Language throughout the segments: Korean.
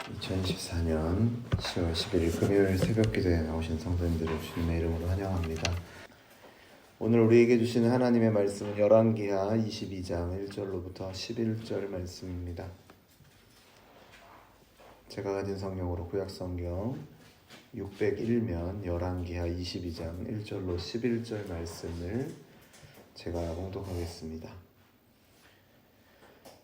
2024년 10월 11일 금요일 새벽기도에 나오신 성도님들을 주님의 이름으로 환영합니다. 오늘 우리에게 주시는 하나님의 말씀은 열왕기하 22장 1절로부터 11절 말씀입니다. 제가 가진 성경으로 구약성경 601면 열왕기하 22장 1절로 11절 말씀을 제가 봉독하겠습니다.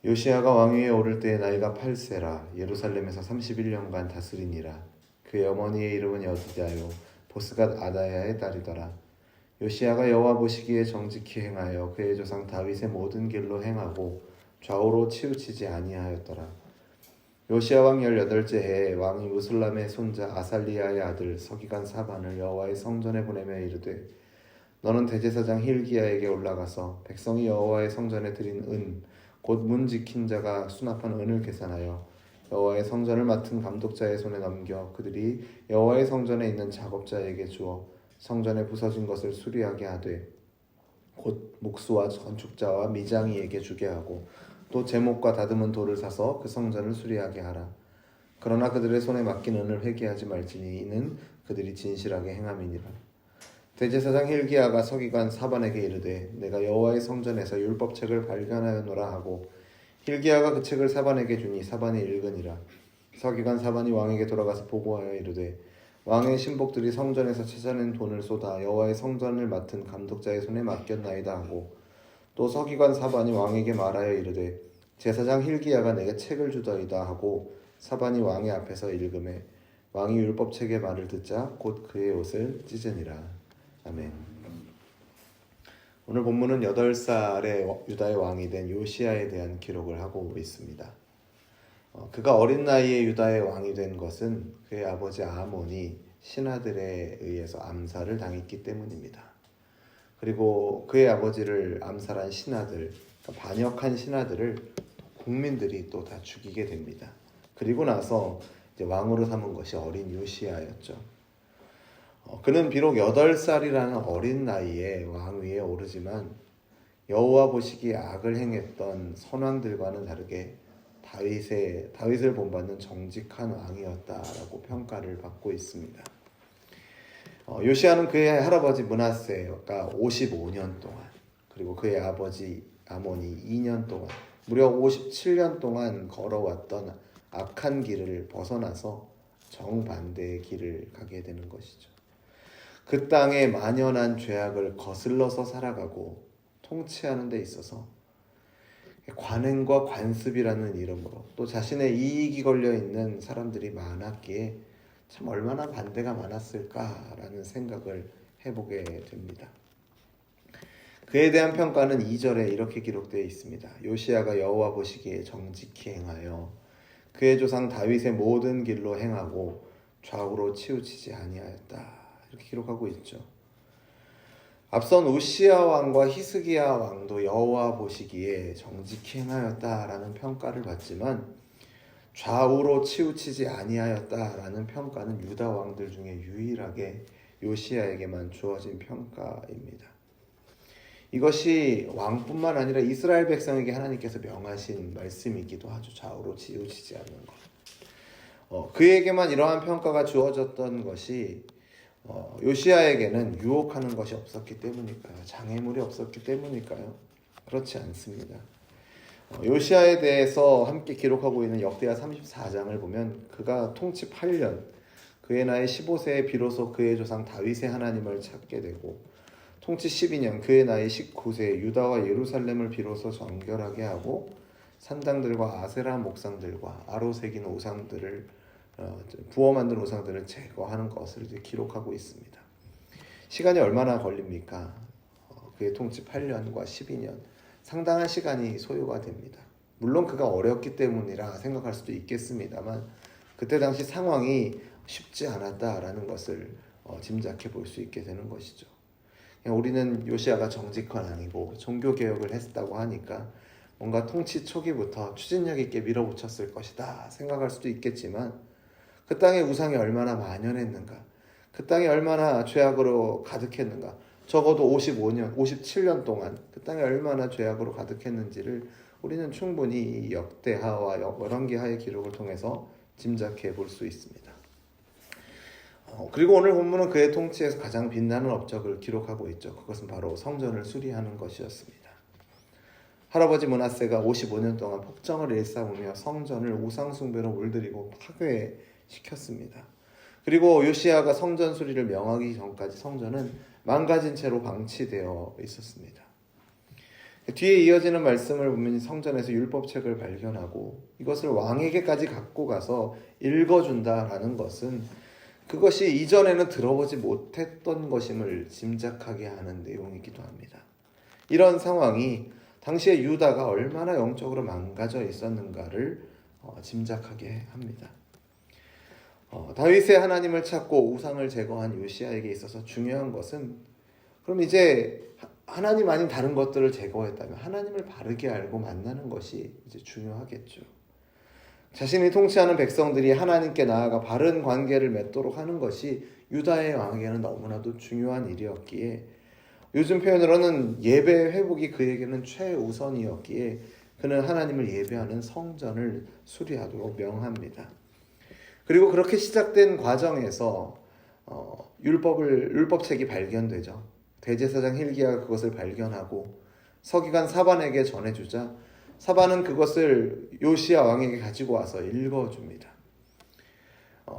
요시야가 왕위에 오를 때에 나이가 8세라 예루살렘에서 31년간 다스리니라. 그의 어머니의 이름은 여디다요 보스갓 아다야의 딸이더라. 요시야가 여호와 보시기에 정직히 행하여 그의 조상 다윗의 모든 길로 행하고 좌우로 치우치지 아니하였더라. 요시야 왕 18째 해에 왕이 무슬람의 손자 아살리야의 아들 서기관 사반을 여호와의 성전에 보내며 이르되 너는 대제사장 힐기야에게 올라가서 백성이 여호와의 성전에 드린 은 곧 문 지킨 자가 수납한 은을 계산하여 여호와의 성전을 맡은 감독자의 손에 넘겨 그들이 여호와의 성전에 있는 작업자에게 주어 성전에 부서진 것을 수리하게 하되 곧 목수와 건축자와 미장이에게 주게 하고 또 제목과 다듬은 돌을 사서 그 성전을 수리하게 하라. 그러나 그들의 손에 맡긴 은을 회개하지 말지니 이는 그들이 진실하게 행함이니라. 대제사장 힐기야가 서기관 사반에게 이르되 내가 여호와의 성전에서 율법책을 발견하였노라 하고 힐기야가 그 책을 사반에게 주니 사반이 읽으니라. 서기관 사반이 왕에게 돌아가서 보고하여 이르되 왕의 신복들이 성전에서 찾아낸 돈을 쏟아 여호와의 성전을 맡은 감독자의 손에 맡겼나이다 하고 또 서기관 사반이 왕에게 말하여 이르되 제사장 힐기야가 내게 책을 주더이다 하고 사반이 왕의 앞에서 읽음에 왕이 율법책의 말을 듣자 곧 그의 옷을 찢으니라. 아멘. 오늘 본문은 8살의 유다의 왕이 된 요시야에 대한 기록을 하고 있습니다. 그가 어린 나이에 유다의 왕이 된 것은 그의 아버지 아몬이 신하들에 의해서 암살을 당했기 때문입니다. 그리고 그의 아버지를 암살한 신하들, 그러니까 반역한 신하들을 국민들이 또 다 죽이게 됩니다. 그리고 나서 이제 왕으로 삼은 것이 어린 요시야였죠. 그는 비록 8살이라는 어린 나이에 왕위에 오르지만 여호와 보시기에 악을 행했던 선왕들과는 다르게 다윗을 본받는 정직한 왕이었다라고 평가를 받고 있습니다. 요시야는 그의 할아버지 므낫세가 55년 동안 그리고 그의 아버지 아몬이 2년 동안 무려 57년 동안 걸어왔던 악한 길을 벗어나서 정반대의 길을 가게 되는 것이죠. 그 땅의 만연한 죄악을 거슬러서 살아가고 통치하는 데 있어서 관행과 관습이라는 이름으로 또 자신의 이익이 걸려있는 사람들이 많았기에 참 얼마나 반대가 많았을까라는 생각을 해보게 됩니다. 그에 대한 평가는 2절에 이렇게 기록되어 있습니다. 요시야가 여호와 보시기에 정직히 행하여 그의 조상 다윗의 모든 길로 행하고 좌우로 치우치지 아니하였다. 이렇게 기록하고 있죠. 앞선 우시야 왕과 히스기야 왕도 여호와 보시기에 정직히 행하였다라는 평가를 받지만 좌우로 치우치지 아니하였다라는 평가는 유다 왕들 중에 유일하게 요시야에게만 주어진 평가입니다. 이것이 왕뿐만 아니라 이스라엘 백성에게 하나님께서 명하신 말씀이기도 하죠. 좌우로 치우치지 않는 것. 그에게만 이러한 평가가 주어졌던 것이 요시야에게는 유혹하는 것이 없었기 때문일까요? 장애물이 없었기 때문일까요? 그렇지 않습니다. 요시야에 대해서 함께 기록하고 있는 역대하 34장을 보면 그가 통치 8년, 그의 나이 15세에 비로소 그의 조상 다윗의 하나님을 찾게 되고 통치 12년, 그의 나이 19세에 유다와 예루살렘을 비로소 정결하게 하고 산당들과 아세라 목상들과 아로 새긴 우상들을 부어 만든 우상들을 제거하는 것을 이제 기록하고 있습니다. 시간이 얼마나 걸립니까? 그의 통치 8년과 12년 상당한 시간이 소요가 됩니다. 물론 그가 어렸기 때문이라 생각할 수도 있겠습니다만 그때 당시 상황이 쉽지 않았다라는 것을 짐작해 볼 수 있게 되는 것이죠. 우리는 요시야가 정직한 왕이고 종교개혁을 했다고 하니까 뭔가 통치 초기부터 추진력 있게 밀어붙였을 것이다 생각할 수도 있겠지만 그 땅의 우상이 얼마나 만연했는가, 그 땅이 얼마나 죄악으로 가득했는가, 적어도 55년, 57년 동안 그 땅이 얼마나 죄악으로 가득했는지를 우리는 충분히 역대하와 열왕기하의 기록을 통해서 짐작해 볼 수 있습니다. 그리고 오늘 본문은 그의 통치에서 가장 빛나는 업적을 기록하고 있죠. 그것은 바로 성전을 수리하는 것이었습니다. 할아버지 므낫세가 55년 동안 폭정을 일삼으며 성전을 우상 숭배로 물들이고 파괴시켰습니다. 그리고 요시야가 성전 수리를 명하기 전까지 성전은 망가진 채로 방치되어 있었습니다. 뒤에 이어지는 말씀을 보면 성전에서 율법책을 발견하고 이것을 왕에게까지 갖고 가서 읽어준다라는 것은 그것이 이전에는 들어보지 못했던 것임을 짐작하게 하는 내용이기도 합니다. 이런 상황이 당시에 유다가 얼마나 영적으로 망가져 있었는가를 짐작하게 합니다. 다윗의 하나님을 찾고 우상을 제거한 요시야에게 있어서 중요한 것은 그럼 이제 하나님 아닌 다른 것들을 제거했다면 하나님을 바르게 알고 만나는 것이 이제 중요하겠죠. 자신이 통치하는 백성들이 하나님께 나아가 바른 관계를 맺도록 하는 것이 유다의 왕에게는 너무나도 중요한 일이었기에 요즘 표현으로는 예배 회복이 그에게는 최우선이었기에 그는 하나님을 예배하는 성전을 수리하도록 명합니다. 그리고 그렇게 시작된 과정에서 율법책이 발견되죠. 대제사장 hil기야가 그것을 발견하고 서기관 사반에게 전해주자 사반은 그것을 요시야 왕에게 가지고 와서 읽어줍니다.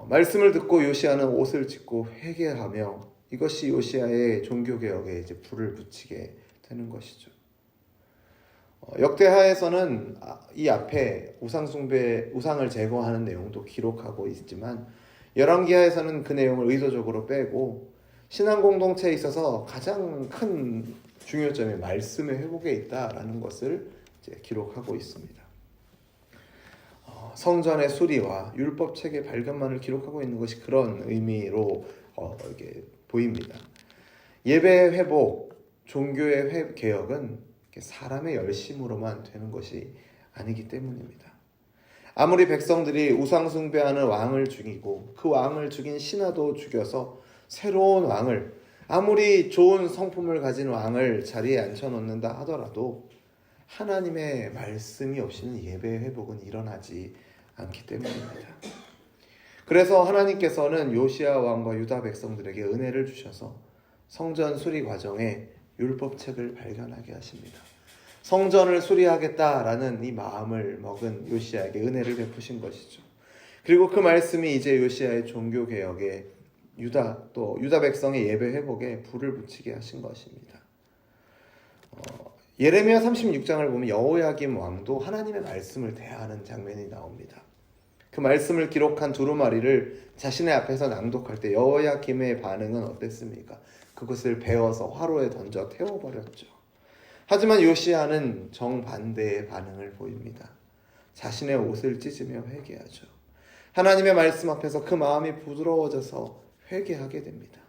말씀을 듣고 요시야는 옷을 찢고 회개하며 이것이 요시야의 종교개혁에 이제 불을 붙이게 되는 것이죠. 역대하에서는 이 앞에 우상을 제거하는 내용도 기록하고 있지만 열왕기하에서는 그 내용을 의도적으로 빼고 신앙 공동체에 있어서 가장 큰 중요점이 말씀의 회복에 있다라는 것을 이제 기록하고 있습니다. 성전의 수리와 율법책의 발견만을 기록하고 있는 것이 그런 의미로 이게 보입니다. 예배 회복, 종교의 개혁은 사람의 열심으로만 되는 것이 아니기 때문입니다. 아무리 백성들이 우상 숭배하는 왕을 죽이고 그 왕을 죽인 신하도 죽여서 새로운 왕을 아무리 좋은 성품을 가진 왕을 자리에 앉혀놓는다 하더라도 하나님의 말씀이 없이는 예배 회복은 일어나지 않기 때문입니다. 그래서 하나님께서는 요시야 왕과 유다 백성들에게 은혜를 주셔서 성전 수리 과정에 율법책을 발견하게 하십니다. 성전을 수리하겠다라는 이 마음을 먹은 요시야에게 은혜를 베푸신 것이죠. 그리고 그 말씀이 이제 요시야의 종교개혁에 유다 백성의 예배 회복에 불을 붙이게 하신 것입니다. 예레미야 36장을 보면 여호야김 왕도 하나님의 말씀을 대하는 장면이 나옵니다. 그 말씀을 기록한 두루마리를 자신의 앞에서 낭독할 때 여호야김의 반응은 어땠습니까? 그것을 베어서 화로에 던져 태워버렸죠. 하지만 요시야는 정반대의 반응을 보입니다. 자신의 옷을 찢으며 회개하죠. 하나님의 말씀 앞에서 그 마음이 부드러워져서 회개하게 됩니다.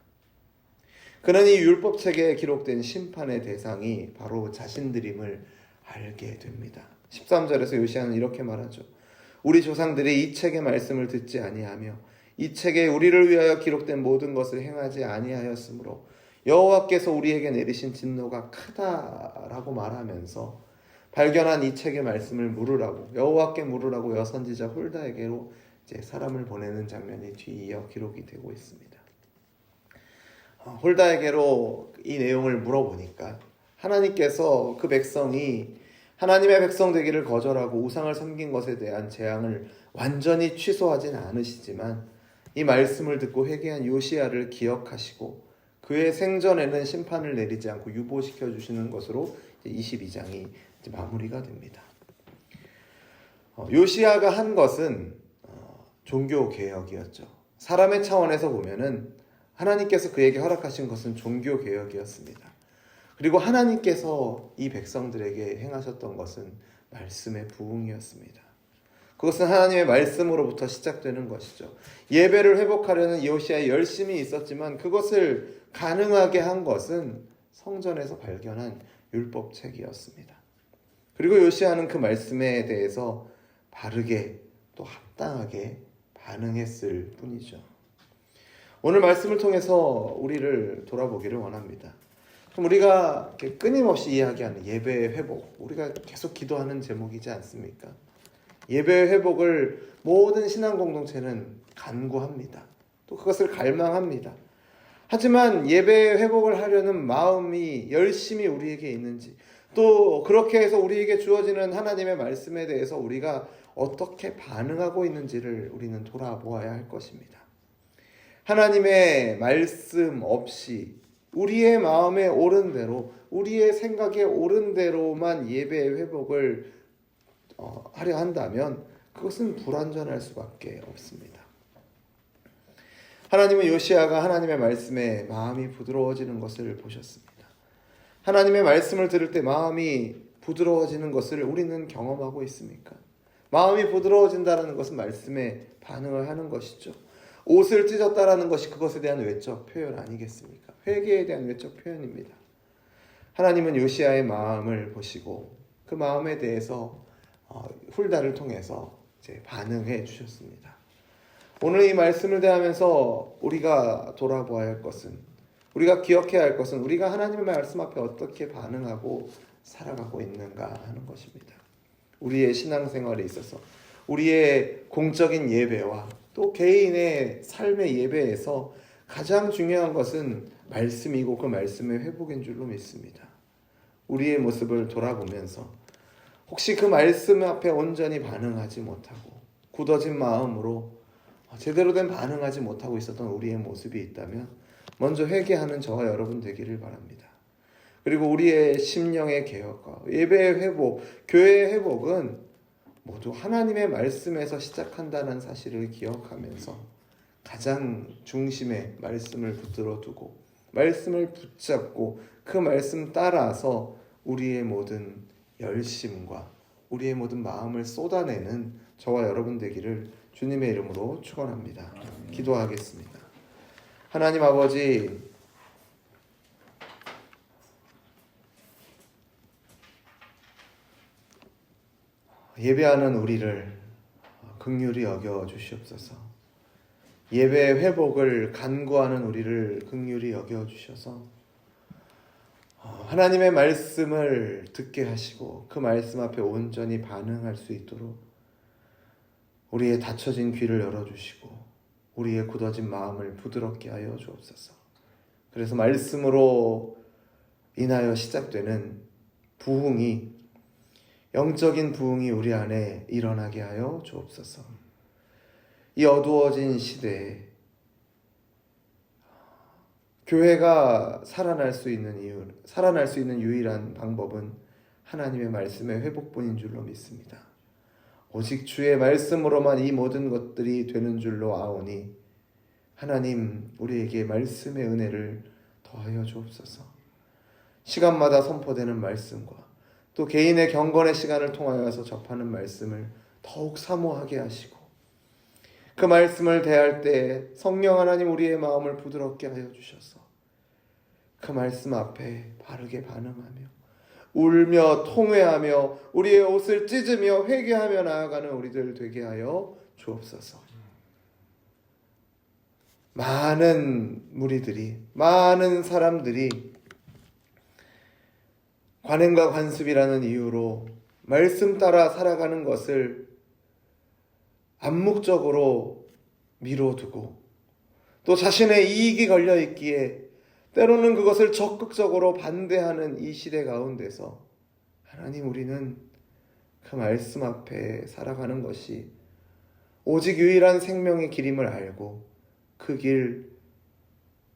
그는 이 율법책에 기록된 심판의 대상이 바로 자신들임을 알게 됩니다. 13절에서 요시야는 이렇게 말하죠. 우리 조상들이 이 책의 말씀을 듣지 아니하며 이 책에 우리를 위하여 기록된 모든 것을 행하지 아니하였으므로 여호와께서 우리에게 내리신 진노가 크다라고 말하면서 발견한 이 책의 말씀을 물으라고 여호와께 물으라고 여선지자 홀다에게로 이제 사람을 보내는 장면이 뒤이어 기록이 되고 있습니다. 홀다에게로 이 내용을 물어보니까 하나님께서 그 백성이 하나님의 백성 되기를 거절하고 우상을 섬긴 것에 대한 재앙을 완전히 취소하진 않으시지만 이 말씀을 듣고 회개한 요시야를 기억하시고 그의 생전에는 심판을 내리지 않고 유보시켜 주시는 것으로 22장이 마무리가 됩니다. 요시야가 한 것은 종교개혁이었죠. 사람의 차원에서 보면은 하나님께서 그에게 허락하신 것은 종교개혁이었습니다. 그리고 하나님께서 이 백성들에게 행하셨던 것은 말씀의 부흥이었습니다. 그것은 하나님의 말씀으로부터 시작되는 것이죠. 예배를 회복하려는 요시야의 열심이 있었지만 그것을 가능하게 한 것은 성전에서 발견한 율법책이었습니다. 그리고 요시야는 그 말씀에 대해서 바르게 또 합당하게 반응했을 뿐이죠. 오늘 말씀을 통해서 우리를 돌아보기를 원합니다. 그럼 우리가 끊임없이 이야기하는 예배의 회복, 우리가 계속 기도하는 제목이지 않습니까? 예배의 회복을 모든 신앙 공동체는 간구합니다. 또 그것을 갈망합니다. 하지만 예배의 회복을 하려는 마음이 열심히 우리에게 있는지, 또 그렇게 해서 우리에게 주어지는 하나님의 말씀에 대해서 우리가 어떻게 반응하고 있는지를 우리는 돌아보아야 할 것입니다. 하나님의 말씀 없이 우리의 마음에 옳은 대로, 우리의 생각에 옳은 대로만 예배의 회복을 하려 한다면 그것은 불완전할 수밖에 없습니다. 하나님은 요시야가 하나님의 말씀에 마음이 부드러워지는 것을 보셨습니다. 하나님의 말씀을 들을 때 마음이 부드러워지는 것을 우리는 경험하고 있습니까? 마음이 부드러워진다는 것은 말씀에 반응을 하는 것이죠. 옷을 찢었다라는 것이 그것에 대한 외적 표현 아니겠습니까? 회개에 대한 외적 표현입니다. 하나님은 요시야의 마음을 보시고 그 마음에 대해서 훌다를 통해서 이제 반응해 주셨습니다. 오늘 이 말씀을 대하면서 우리가 돌아보아야 할 것은, 우리가 기억해야 할 것은 우리가 하나님의 말씀 앞에 어떻게 반응하고 살아가고 있는가 하는 것입니다. 우리의 신앙생활에 있어서 우리의 공적인 예배와 또 개인의 삶의 예배에서 가장 중요한 것은 말씀이고 그 말씀의 회복인 줄로 믿습니다. 우리의 모습을 돌아보면서 혹시 그 말씀 앞에 온전히 반응하지 못하고 굳어진 마음으로 제대로 된 반응하지 못하고 있었던 우리의 모습이 있다면 먼저 회개하는 저와 여러분 되기를 바랍니다. 그리고 우리의 심령의 개혁과 예배의 회복, 교회의 회복은 모두 하나님의 말씀에서 시작한다는 사실을 기억하면서 가장 중심에 말씀을 붙들어 두고 말씀을 붙잡고 그 말씀 따라서 우리의 모든 열심과 우리의 모든 마음을 쏟아내는 저와 여러분 되기를 주님의 이름으로 축원합니다. 기도하겠습니다. 하나님 아버지, 예배하는 우리를 긍휼히 여겨 주시옵소서. 예배의 회복을 간구하는 우리를 긍휼히 여겨 주셔서 하나님의 말씀을 듣게 하시고 그 말씀 앞에 온전히 반응할 수 있도록 우리의 닫혀진 귀를 열어주시고 우리의 굳어진 마음을 부드럽게 하여 주옵소서. 그래서 말씀으로 인하여 시작되는 부흥이, 영적인 부흥이 우리 안에 일어나게 하여 주옵소서. 이 어두워진 시대에 교회가 살아날 수 있는 유일한 방법은 하나님의 말씀의 회복뿐인 줄로 믿습니다. 오직 주의 말씀으로만 이 모든 것들이 되는 줄로 아오니 하나님, 우리에게 말씀의 은혜를 더하여 주옵소서. 시간마다 선포되는 말씀과 또 개인의 경건의 시간을 통하여서 접하는 말씀을 더욱 사모하게 하시고 그 말씀을 대할 때 성령 하나님 우리의 마음을 부드럽게 하여 주셔서 그 말씀 앞에 바르게 반응하며 울며 통회하며 우리의 옷을 찢으며 회개하며 나아가는 우리들 되게 하여 주옵소서. 많은 무리들이, 많은 사람들이 관행과 관습이라는 이유로 말씀 따라 살아가는 것을 암묵적으로 미뤄두고 또 자신의 이익이 걸려있기에 때로는 그것을 적극적으로 반대하는 이 시대 가운데서 하나님, 우리는 그 말씀 앞에 살아가는 것이 오직 유일한 생명의 길임을 알고 그 길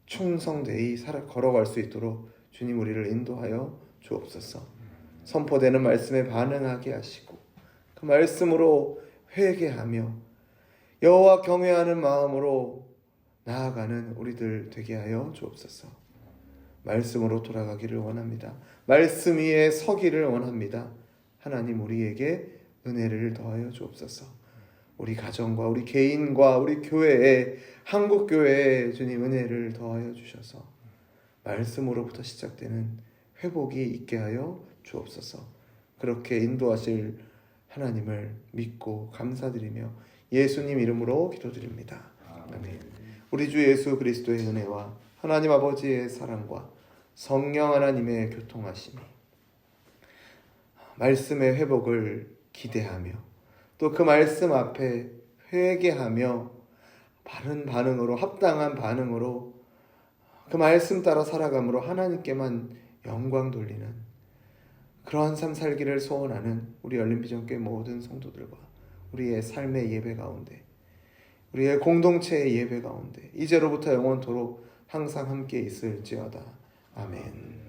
충성되이 걸어갈 수 있도록 주님 우리를 인도하여 주옵소서. 선포되는 말씀에 반응하게 하시고 그 말씀으로 회개하며 여호와 경외하는 마음으로 나아가는 우리들 되게 하여 주옵소서. 말씀으로 돌아가기를 원합니다. 말씀 위에 서기를 원합니다. 하나님, 우리에게 은혜를 더하여 주옵소서. 우리 가정과 우리 개인과 우리 교회에, 한국교회에 주님 은혜를 더하여 주셔서 말씀으로부터 시작되는 회복이 있게 하여 주옵소서. 그렇게 인도하실 하나님을 믿고 감사드리며 예수님 이름으로 기도드립니다. 아멘. 우리 주 예수 그리스도의 은혜와 하나님 아버지의 사랑과 성령 하나님의 교통하심이 말씀의 회복을 기대하며 또 그 말씀 앞에 회개하며 바른 반응으로, 합당한 반응으로 그 말씀 따라 살아감으로 하나님께만 영광 돌리는 그러한 삶 살기를 소원하는 우리 열린비전교회 모든 성도들과 우리의 삶의 예배 가운데, 우리의 공동체의 예배 가운데 이제로부터 영원토록 항상 함께 있을지어다. 아멘.